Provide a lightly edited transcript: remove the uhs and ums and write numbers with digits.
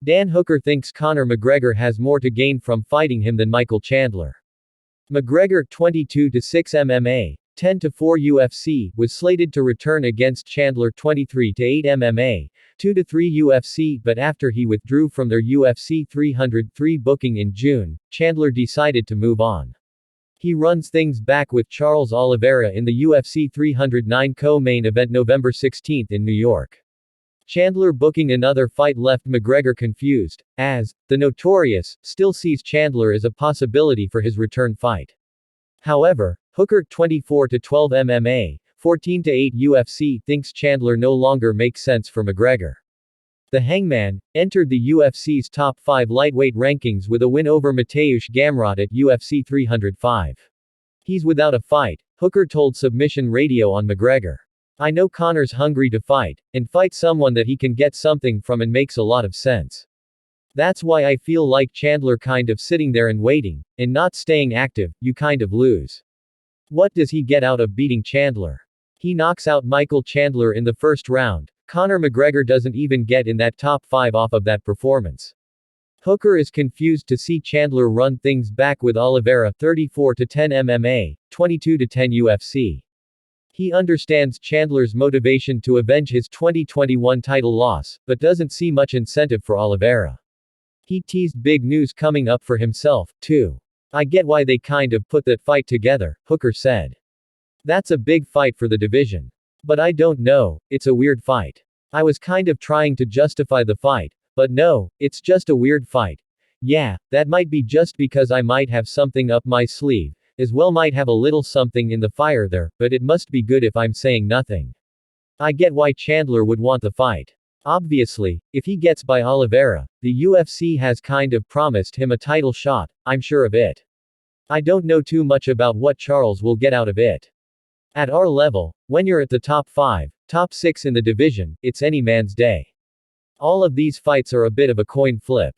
Dan Hooker thinks Conor McGregor has more to gain from fighting him than Michael Chandler. McGregor 22-6 MMA, 10-4 UFC, was slated to return against Chandler 23-8 MMA, 2-3 UFC, but after he withdrew from their UFC 303 booking in June, Chandler decided to move on. He runs things back with Charles Oliveira in the UFC 309 co-main event November 16 in New York. Chandler booking another fight left McGregor confused, as the Notorious still sees Chandler as a possibility for his return fight. However, Hooker 24-12 MMA, 14-8 UFC thinks Chandler no longer makes sense for McGregor. The Hangman entered the UFC's top 5 lightweight rankings with a win over Mateusz Gamrot at UFC 305. He's without a fight, Hooker told Submission Radio on McGregor. I know Conor's hungry to fight, and fight someone that he can get something from, and makes a lot of sense. That's why I feel like Chandler kind of sitting there and waiting, and not staying active, you kind of lose. What does he get out of beating Chandler? He knocks out Michael Chandler in the first round. Conor McGregor doesn't even get in that top 5 off of that performance. Hooker is confused to see Chandler run things back with Oliveira 34-10 MMA, 22-10 UFC. He understands Chandler's motivation to avenge his 2021 title loss, but doesn't see much incentive for Oliveira. He teased big news coming up for himself, too. I get why they kind of put that fight together, Hooker said. That's a big fight for the division. But I don't know, it's a weird fight. I was kind of trying to justify the fight, but no, it's just a weird fight. Yeah, that might be just because I might have something up my sleeve. As well might have a little something in the fire there, but it must be good if I'm saying nothing. I get why Chandler would want the fight. Obviously, if he gets by Oliveira, the UFC has kind of promised him a title shot, I'm sure of it. I don't know too much about what Charles will get out of it. At our level, when you're at the top 5, top 6 in the division, it's any man's day. All of these fights are a bit of a coin flip.